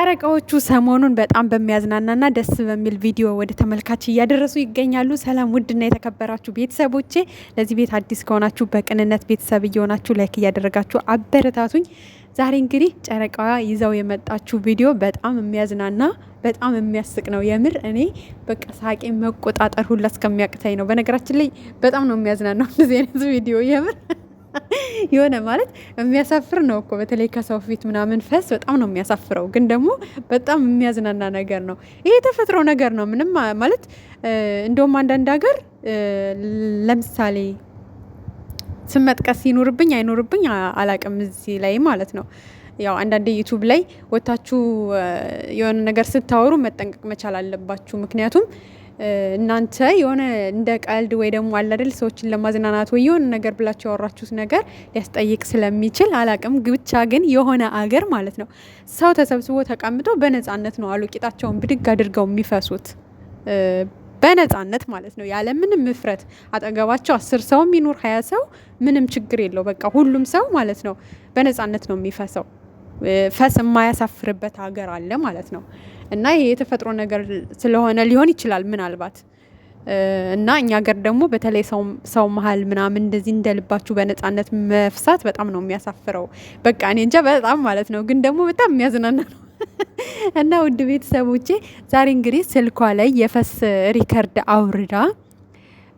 ጨረቃዎቹ ሰሞኑን በጣም በሚያዝናናና ደስ በሚል ቪዲዮ ወደ ተመልካች እያደረሱ ይገኛሉ። ሰላም ውድና የተከበራችሁ ቤተሰቦቼ፣ ለዚህ ቤት አዲስ ከሆናችሁ በቅንነት ቤተሰብ እየሆናችሁ ላይክ እያደረጋችሁ አበረታቱኝ። ዛሬ እንግዲህ ጨረቃዋ ይዘው የመጣችሁ ቪዲዮ በጣም የሚያዝናና በጣም የሚያስቅ ነው። የምር እኔ በቃ ሳቄ መቆጣጠር ሁላ እስከሚያቅተኝ ነው። በነገራችን ላይ በጣም ነው የሚያዝናናው እንደዚህ አይነት ቪዲዮ የምር የሆነ ማለት የሚያሳፍር ነው እኮ በተለይ ከሰው ፊት ምናምን ፈስ በጣም ነው የሚያሳፍረው፣ ግን ደግሞ በጣም የሚያዝናና ነገር ነው። ይሄ የተፈጥሮ ነገር ነው። ምንም ማለት እንደውም አንዳንድ ሀገር ለምሳሌ ስም መጥቀስ ይኖርብኝ አይኖርብኝ አላቅም እዚህ ላይ ማለት ነው። ያው አንዳንድ ዩቱብ ላይ ወታችሁ የሆነ ነገር ስታወሩ መጠንቀቅ መቻል አለባችሁ። ምክንያቱም እናንተ የሆነ እንደ ቀልድ ወይ ደግሞ አለ አይደል ሰዎችን ለማዝናናት ወይ የሆነ ነገር ብላችሁ ያወራችሁት ነገር ሊያስጠይቅ ስለሚችል አላቅም። ብቻ ግን የሆነ አገር ማለት ነው ሰው ተሰብስቦ ተቀምጦ በነጻነት ነው አሉ ቂጣቸውን ብድግ አድርገው የሚፈሱት በነጻነት ማለት ነው፣ ያለ ምንም ምፍረት። አጠገባቸው 10 ሰው የሚኖር 20 ሰው ምንም ችግር የለው። በቃ ሁሉም ሰው ማለት ነው በነጻነት ነው የሚፈሰው። ፈስ የማያሳፍርበት ሀገር አለ ማለት ነው። እና ይሄ የተፈጥሮ ነገር ስለሆነ ሊሆን ይችላል ምናልባት። እና እኛ ሀገር ደግሞ በተለይ ሰው መሀል ምናምን እንደዚህ እንደልባችሁ በነጻነት መፍሳት በጣም ነው የሚያሳፍረው። በቃ እኔ እንጃ በጣም ማለት ነው፣ ግን ደግሞ በጣም የሚያዝናና ነው። እና ውድ ቤተሰቦቼ ዛሬ እንግዲህ ስልኳ ላይ የፈስ ሪከርድ አውርዳ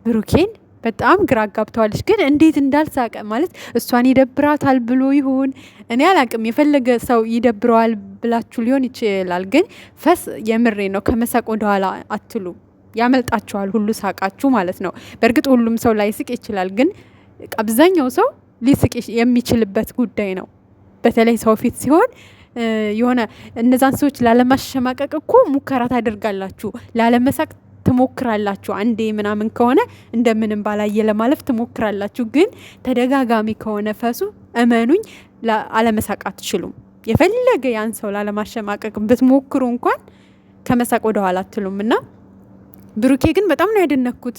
ብሩኬን በጣም ግራ አጋብተዋለች። ግን እንዴት እንዳልሳቀ ማለት እሷን ይደብራታል ብሎ ይሁን እኔ አላቅም። የፈለገ ሰው ይደብረዋል ብላችሁ ሊሆን ይችላል። ግን ፈስ የምሬ ነው፣ ከመሳቅ ወደኋላ አትሉ፣ ያመልጣችኋል ሁሉ ሳቃችሁ ማለት ነው። በእርግጥ ሁሉም ሰው ላይስቅ ይችላል፣ ግን አብዛኛው ሰው ሊስቅ የሚችልበት ጉዳይ ነው። በተለይ ሰው ፊት ሲሆን የሆነ እነዛን ሰዎች ላለማሸማቀቅ እኮ ሙከራ ታደርጋላችሁ፣ ላለመሳቅ ትሞክራላችሁ። አንዴ ምናምን ከሆነ እንደምንም ባላየ ለማለፍ ትሞክራላችሁ። ግን ተደጋጋሚ ከሆነ ፈሱ እመኑኝ አለመሳቅ አትችሉም። የፈለገ ያን ሰው ላለማሸማቀቅ ብትሞክሩ እንኳን ከመሳቅ ወደ ኋላ አትሉም። እና ብሩኬ ግን በጣም ነው ያደነኩት።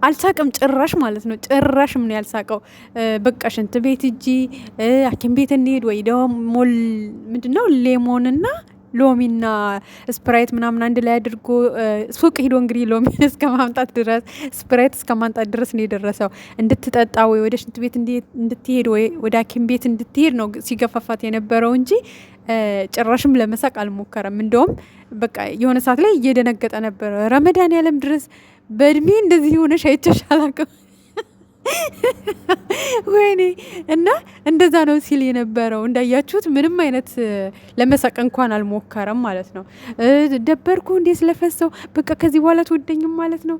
አልሳቅም ጭራሽ ማለት ነው። ጭራሽ ምን ያልሳቀው በቃ ሽንት ቤት እጂ ሐኪም ቤት እንሄድ ወይ ደግሞ ምንድነው ሌሞንና ሎሚና ስፕራይት ምናምን አንድ ላይ አድርጎ ሱቅ ሂዶ እንግዲህ ሎሚን እስከ ማምጣት ድረስ ስፕራይት እስከ ማምጣት ድረስ ነው የደረሰው። እንድትጠጣ ወይ ወደ ሽንት ቤት እንድትሄድ ወይ ወደ ሐኪም ቤት እንድትሄድ ነው ሲገፋፋት የነበረው እንጂ ጭራሽም ለመሳቅ አልሞከረም። እንደውም በቃ የሆነ ሰዓት ላይ እየደነገጠ ነበር። ረመዳን ያለም ድረስ በእድሜ እንደዚህ ሆነሽ አይቼሽ አላውቅም ወይኔ። እና እንደዛ ነው ሲል የነበረው። እንዳያችሁት ምንም አይነት ለመሳቅ እንኳን አልሞከረም ማለት ነው። ደበርኩ እንዴ ስለፈሰው፣ በቃ ከዚህ በኋላ ትወደኝም ማለት ነው።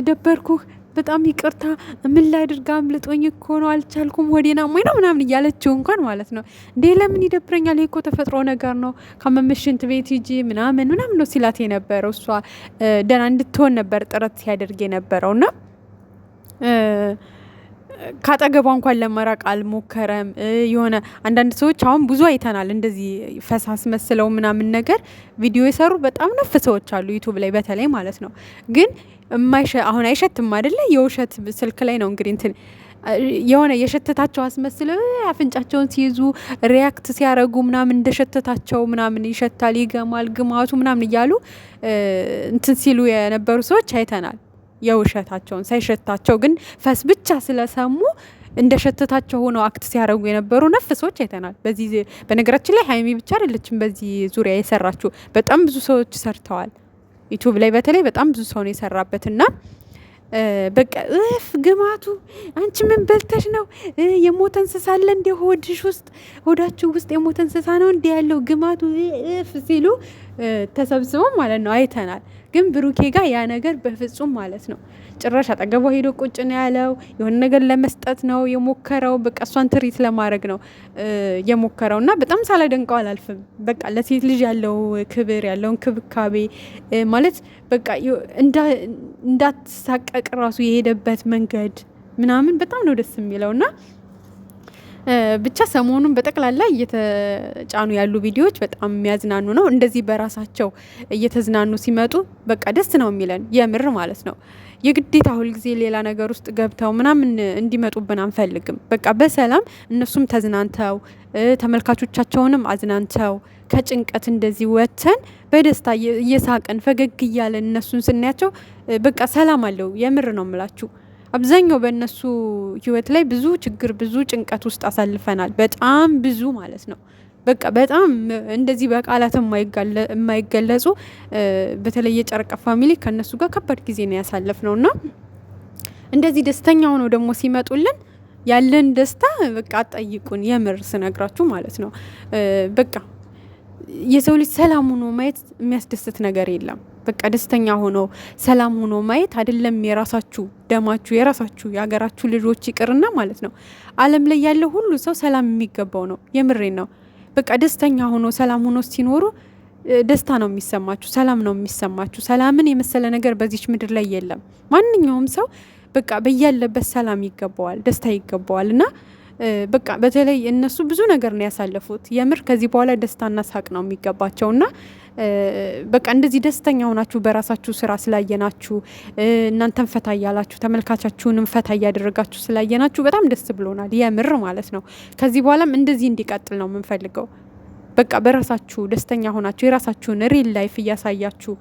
ደበርኩ፣ በጣም ይቅርታ፣ ምን ላድርግ፣ አምልጦኝ እኮ ነው፣ አልቻልኩም፣ ወዴና ሞይ ነው ምናምን እያለችው እንኳን ማለት ነው። እንዴ ለምን ይደብረኛል፣ ይሄ እኮ ተፈጥሮ ነገር ነው፣ ከመመሽንት ቤት ሂጂ ምናምን ነው ሲላት የነበረው። እሷ ደህና እንድትሆን ነበር ጥረት ሲያደርግ የነበረውና ካጠገቧ እንኳን ለመራቅ አልሞከረም። የሆነ አንዳንድ ሰዎች አሁን ብዙ አይተናል እንደዚህ ፈሳስ መስለው ምናምን ነገር ቪዲዮ የሰሩ በጣም ነፍ ሰዎች አሉ ዩቱብ ላይ በተለይ ማለት ነው። ግን አሁን አይሸትም አይደለ? የውሸት ስልክ ላይ ነው እንግዲህ እንትን የሆነ የሸተታቸው አስመስለው አፍንጫቸውን ሲይዙ ሪያክት ሲያረጉ ምናምን እንደሸተታቸው ምናምን ይሸታል፣ ይገማል፣ ግማቱ ምናምን እያሉ እንትን ሲሉ የነበሩ ሰዎች አይተናል። የውሸታቸውን ሳይሸታቸው ግን ፈስ ብቻ ስለሰሙ እንደሸተታቸው ሆነው አክት ሲያደርጉ የነበሩ ነፍ ሰዎች አይተናል። በዚህ በነገራችን ላይ ሀይሚ ብቻ አይደለችም በዚህ ዙሪያ የሰራችው፣ በጣም ብዙ ሰዎች ሰርተዋል። ዩቱብ ላይ በተለይ በጣም ብዙ ሰው ነው የሰራበትና በቃ ግማቱ አንቺ ምን በልተሽ ነው? የሞተ እንስሳ አለ እንደ ሆድሽ ውስጥ ሆዳችሁ ውስጥ የሞተ እንስሳ ነው እንደ ያለው ግማቱ ሲሉ ተሰብስበው ማለት ነው አይተናል። ግን ብሩኬ ጋር ያ ነገር በፍጹም ማለት ነው ጭራሽ አጠገቧ ሄዶ ቁጭ ነው ያለው። የሆነ ነገር ለመስጠት ነው የሞከረው። በቃ እሷን ትሪት ለማድረግ ነው የሞከረው። እና በጣም ሳላደንቀው አላልፍም። በቃ ለሴት ልጅ ያለው ክብር ያለውን ክብካቤ ማለት በቃ እንዳትሳቀቅ ራሱ የሄደበት መንገድ ምናምን በጣም ነው ደስ የሚለውና ብቻ ሰሞኑን በጠቅላላ እየተጫኑ ያሉ ቪዲዮዎች በጣም የሚያዝናኑ ነው። እንደዚህ በራሳቸው እየተዝናኑ ሲመጡ በቃ ደስ ነው የሚለን የምር ማለት ነው። የግዴታ ሁልጊዜ ሌላ ነገር ውስጥ ገብተው ምናምን እንዲመጡብን አንፈልግም። በቃ በሰላም እነሱም ተዝናንተው ተመልካቾቻቸውንም አዝናንተው ከጭንቀት እንደዚህ ወተን በደስታ እየሳቀን ፈገግ እያለን እነሱን ስናያቸው በቃ ሰላም አለው። የምር ነው የምላችሁ። አብዛኛው በእነሱ ህይወት ላይ ብዙ ችግር ብዙ ጭንቀት ውስጥ አሳልፈናል። በጣም ብዙ ማለት ነው። በቃ በጣም እንደዚህ በቃላት የማይገለጹ በተለይ የጨረቃ ፋሚሊ ከነሱ ጋር ከባድ ጊዜ ነው ያሳለፍነውና እንደዚህ ደስተኛ ሆነው ደግሞ ሲመጡልን ያለን ደስታ በቃ አጠይቁን። የምር ስነግራችሁ ማለት ነው። በቃ የሰው ልጅ ሰላም ሆኖ ማየት የሚያስደስት ነገር የለም። በቃ ደስተኛ ሆኖ ሰላም ሆኖ ማየት አይደለም የራሳችሁ ደማችሁ የራሳችሁ የሀገራችሁ ልጆች ይቅርና ማለት ነው ዓለም ላይ ያለው ሁሉ ሰው ሰላም የሚገባው ነው። የምሬን ነው። በቃ ደስተኛ ሆኖ ሰላም ሆኖ ሲኖሩ ደስታ ነው የሚሰማችሁ፣ ሰላም ነው የሚሰማችሁ። ሰላምን የመሰለ ነገር በዚች ምድር ላይ የለም። ማንኛውም ሰው በቃ በያለበት ሰላም ይገባዋል፣ ደስታ ይገባዋል። እና በቃ በተለይ እነሱ ብዙ ነገር ነው ያሳለፉት። የምር ከዚህ በኋላ ደስታና ሳቅ ነው የሚገባቸውና በቃ እንደዚህ ደስተኛ ሆናችሁ በራሳችሁ ስራ ስላየናችሁ እናንተን ፈታ እያላችሁ ተመልካቻችሁንም ፈታ እያደረጋችሁ ስላየናችሁ በጣም ደስ ብሎናል። የምር ማለት ነው። ከዚህ በኋላም እንደዚህ እንዲቀጥል ነው የምንፈልገው። በቃ በራሳችሁ ደስተኛ ሆናችሁ የራሳችሁን ሪል ላይፍ እያሳያችሁ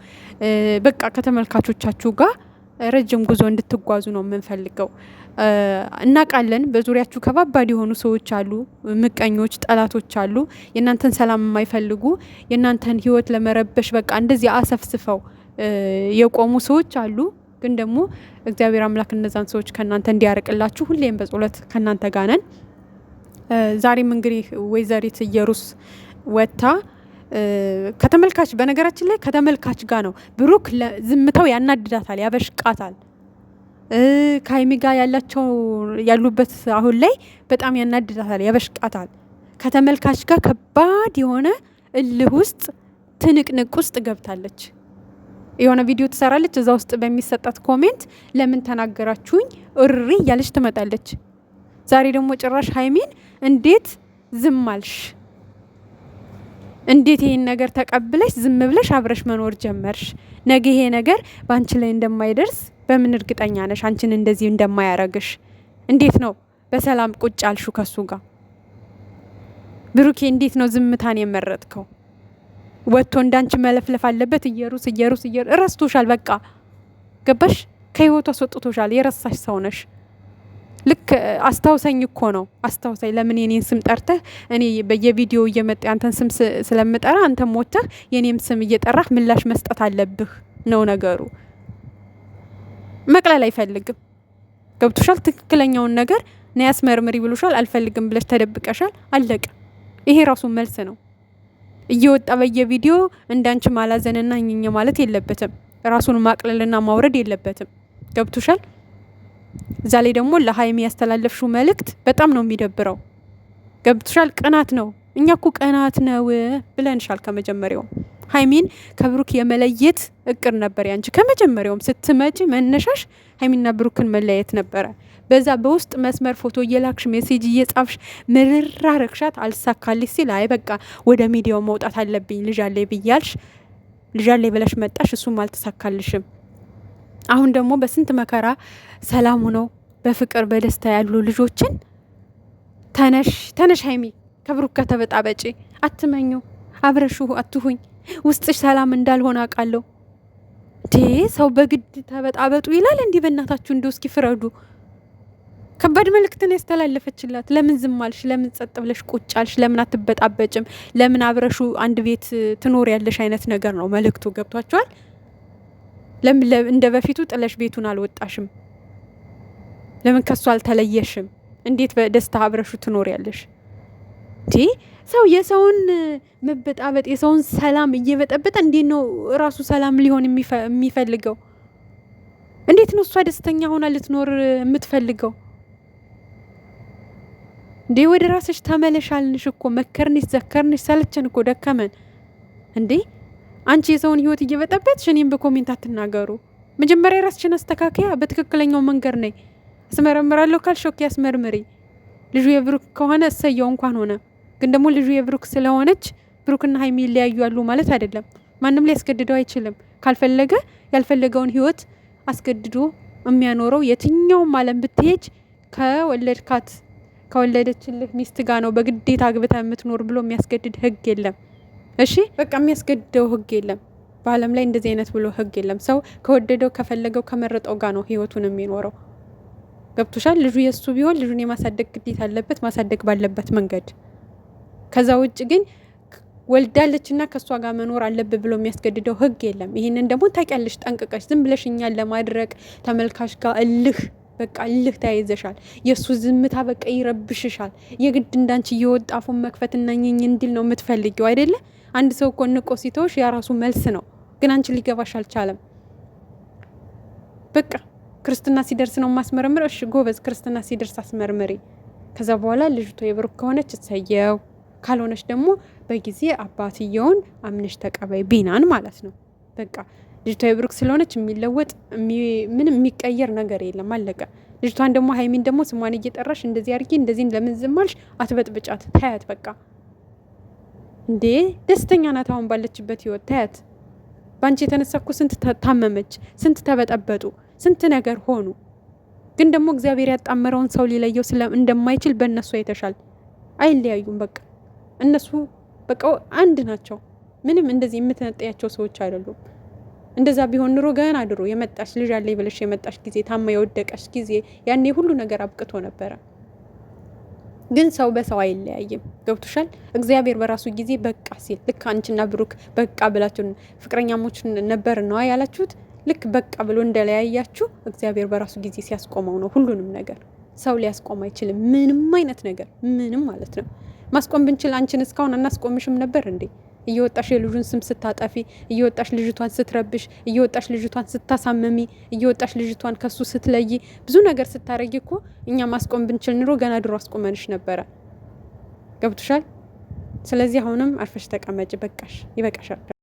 በቃ ከተመልካቾቻችሁ ጋር ረጅም ጉዞ እንድትጓዙ ነው የምንፈልገው። እናውቃለን በዙሪያችሁ ከባባድ የሆኑ ሰዎች አሉ፣ ምቀኞች፣ ጠላቶች አሉ፣ የእናንተን ሰላም የማይፈልጉ የእናንተን ህይወት ለመረበሽ በቃ እንደዚህ አሰፍስፈው የቆሙ ሰዎች አሉ። ግን ደግሞ እግዚአብሔር አምላክ እነዛን ሰዎች ከእናንተ እንዲያርቅላችሁ ሁሌም በጸሎት ከእናንተ ጋር ነን። ዛሬም እንግዲህ ወይዘሪት ኢየሩስ ወጥታ ከተመልካች በነገራችን ላይ ከተመልካች ጋር ነው። ብሩክ ዝምታው ያናድዳታል፣ ያበሽቃታል። ከሀይሚ ጋር ያሉበት አሁን ላይ በጣም ያናድዳታል፣ ያበሽቃታል። ከተመልካች ጋር ከባድ የሆነ እልህ ውስጥ ትንቅንቅ ውስጥ ገብታለች። የሆነ ቪዲዮ ትሰራለች። እዛ ውስጥ በሚሰጣት ኮሜንት ለምን ተናገራችሁኝ እሪ እያለች ትመጣለች። ዛሬ ደግሞ ጭራሽ ሀይሚን እንዴት ዝም አልሽ? እንዴት ይሄን ነገር ተቀብለሽ ዝም ብለሽ አብረሽ መኖር ጀመርሽ? ነገ ይሄ ነገር በአንቺ ላይ እንደማይደርስ በምን እርግጠኛ ነሽ? አንቺን እንደዚህ እንደማያረግሽ እንዴት ነው በሰላም ቁጭ አልሹ ከሱ ጋር? ብሩኬ እንዴት ነው ዝምታን የመረጥከው? ወጥቶ እንዳንቺ መለፍለፍ አለበት? እየሩስ ረስቶሻል። በቃ ገባሽ? ከህይወቱ አስወጥቶሻል። የረሳሽ ሰው ነሽ። ልክ አስታውሰኝ እኮ ነው አስታውሰኝ። ለምን የኔን ስም ጠርተህ እኔ በየቪዲዮ እየመጣ አንተን ስም ስለምጠራ አንተም ሞተህ የኔም ስም እየጠራህ ምላሽ መስጠት አለብህ ነው ነገሩ። መቅለል አይፈልግም። ገብቶሻል? ትክክለኛውን ነገር ነው ያስመርምሪ ብሎሻል። አልፈልግም ብለሽ ተደብቀሻል። አለቀ። ይሄ ራሱ መልስ ነው። እየወጣ በየቪዲዮ እንዳንቺ ማላዘንና እኛኛ ማለት የለበትም። ራሱን ማቅለልና ማውረድ የለበትም። ገብቶሻል? እዛ ላይ ደግሞ ለሀይሚ ያስተላለፍሽው መልእክት በጣም ነው የሚደብረው። ገብቶሻል? ቅናት ነው። እኛ እኮ ቅናት ነው ብለንሻል ከመጀመሪያው። ሀይሚን ከብሩክ የመለየት እቅድ ነበር ያንቺ ከመጀመሪያውም ስትመጪ መነሻሽ ሀይሚና ብሩክን መለየት ነበረ። በዛ በውስጥ መስመር ፎቶ እየላክሽ ሜሴጅ እየጻፍሽ ምርራ ረክሻት አልሳካልሽ ሲል አይ በቃ ወደ ሚዲያው መውጣት አለብኝ ልጅ አለኝ ብያልሽ ልጅ አለኝ ብለሽ መጣሽ። እሱም አልተሳካልሽም። አሁን ደግሞ በስንት መከራ ሰላሙ ነው በፍቅር በደስታ ያሉ ልጆችን ተነሽ ሀይሚ ከብሩክ ጋር ተበጣበጪ። አትመኙ፣ አብረሹ አትሁኝ። ውስጥሽ ሰላም እንዳልሆነ አውቃለሁ። ሰው በግድ ተበጣበጡ ይላል እንዲህ? በእናታችሁ እንደው እስኪ ፍረዱ። ከባድ መልእክትን ያስተላለፈችላት። ለምን ዝም አልሽ? ለምን ጸጥ ብለሽ ቁጭ አልሽ? ለምን አትበጣበጭም? ለምን አብረሹ አንድ ቤት ትኖር ያለሽ አይነት ነገር ነው መልእክቱ። ገብቷችኋል? ለምን እንደ በፊቱ ጥለሽ ቤቱን አልወጣሽም? ለምን ከሱ አልተለየሽም? እንዴት በደስታ አብረሹ ትኖር ያለሽ? ሰው የሰውን መበጣበጥ የሰውን ሰላም እየበጠበጠ እንዴት ነው ራሱ ሰላም ሊሆን የሚፈልገው? እንዴት ነው እሷ ደስተኛ ሆና ልትኖር የምትፈልገው? ወደ ራስሽ ተመለሻልንሽ እኮ መከርንሽ፣ ዘከርንሽ፣ ሰለቸን እኮ ደከመን። አንቺ የሰውን ህይወት እየበጠበጥሽ እኔም በኮሜንት አትናገሩ። መጀመሪያ ራስሽን አስተካከያ። በትክክለኛው መንገድ ነይ። አስመረምራለሁ ካልሽ ኦኬ አስመርምሪ። ልጁ የብሩክ ከሆነ እሰየው እንኳን ሆነ። ግን ደግሞ ልጁ የብሩክ ስለሆነች ብሩክና ሀይሚ ይለያዩ ያሉ ማለት አይደለም። ማንም ሊያስገድደው አይችልም። ካልፈለገ ያልፈለገውን ህይወት አስገድዶ የሚያኖረው የትኛውም ዓለም ብትሄጅ ከወለደችልህ ሚስት ጋር ነው በግዴታ አግብታ የምትኖር ብሎ የሚያስገድድ ህግ የለም። እሺ በቃ የሚያስገድደው ህግ የለም በአለም ላይ እንደዚህ አይነት ብሎ ህግ የለም። ሰው ከወደደው ከፈለገው ከመረጠው ጋር ነው ህይወቱን የሚኖረው። ገብቶሻል? ልጁ የሱ ቢሆን ልጁን የማሳደግ ግዴታ አለበት፣ ማሳደግ ባለበት መንገድ። ከዛ ውጭ ግን ወልዳለችና ከሷ ጋር መኖር አለብ ብሎ የሚያስገድደው ህግ የለም። ይሄንን ደግሞ ታውቂያለሽ ጠንቅቀሽ። ዝም ብለሽ እኛን ለማድረግ ተመልካች ጋር በቃ እልህ ተያይዘሻል። የሱ ዝምታ በቃ ይረብሽሻል። የግድ እንዳንቺ እየወጣ አፉን መክፈትና ኝኝ እንዲል ነው የምትፈልጊው አይደለ? አንድ ሰው እኮ ንቆ ሲተውሽ የራሱ መልስ ነው። ግን አንቺ ሊገባሽ አልቻለም። በቃ ክርስትና ሲደርስ ነው ማስመረምር። እሺ ጎበዝ፣ ክርስትና ሲደርስ አስመርምሪ። ከዛ በኋላ ልጅቷ የብሩክ ከሆነች እሰየው፣ ካልሆነች ደግሞ በጊዜ አባትየውን አምነሽ ተቀበይ፣ ቢናን ማለት ነው። በቃ ልጅቷ የብሩክ ስለሆነች የሚለወጥ ምንም የሚቀየር ነገር የለም፣ አለቀ። ልጅቷን ደግሞ ሀይሚን ደግሞ ስሟን እየጠራሽ እንደዚህ አድርጊ እንደዚህ ለምን ዝም አልሽ? አትበጥብጫት፣ ታያት በቃ እንዴ ደስተኛ ናት አሁን ባለችበት ህይወት። ታያት። ባንቺ የተነሳ እኮ ስንት ታመመች፣ ስንት ተበጠበጡ፣ ስንት ነገር ሆኑ። ግን ደግሞ እግዚአብሔር ያጣመረውን ሰው ሊለየው እንደማይችል በእነሱ አይተሻል። አይለያዩም። በቃ እነሱ በቃ አንድ ናቸው። ምንም እንደዚህ የምትነጠያቸው ሰዎች አይደሉም። እንደዛ ቢሆን ኑሮ ገና ድሮ የመጣሽ ልጅ አለኝ ብለሽ የመጣሽ ጊዜ፣ ታማ የወደቀሽ ጊዜ፣ ያኔ ሁሉ ነገር አብቅቶ ነበረ። ግን ሰው በሰው አይለያይም። ገብቶሻል? እግዚአብሔር በራሱ ጊዜ በቃ ሲል ልክ አንቺና ብሩክ በቃ ብላችሁ ፍቅረኛሞች ነበር ነው ያላችሁት። ልክ በቃ ብሎ እንደለያያችሁ እግዚአብሔር በራሱ ጊዜ ሲያስቆመው ነው ሁሉንም ነገር። ሰው ሊያስቆም አይችልም ምንም አይነት ነገር፣ ምንም ማለት ነው። ማስቆም ብንችል አንቺን እስካሁን አናስቆምሽም ነበር እንዴ? እየወጣሽ የልጁን ስም ስታጠፊ፣ እየወጣሽ ልጅቷን ስትረብሽ፣ እየወጣሽ ልጅቷን ስታሳመሚ፣ እየወጣሽ ልጅቷን ከሱ ስትለይ፣ ብዙ ነገር ስታረጊ እኮ እኛ ማስቆም ብንችል ኑሮ ገና ድሮ አስቆመንሽ ነበረ። ገብቶሻል? ስለዚህ አሁንም አርፈሽ ተቀመጭ። በቃሽ፣ ይበቃሻል።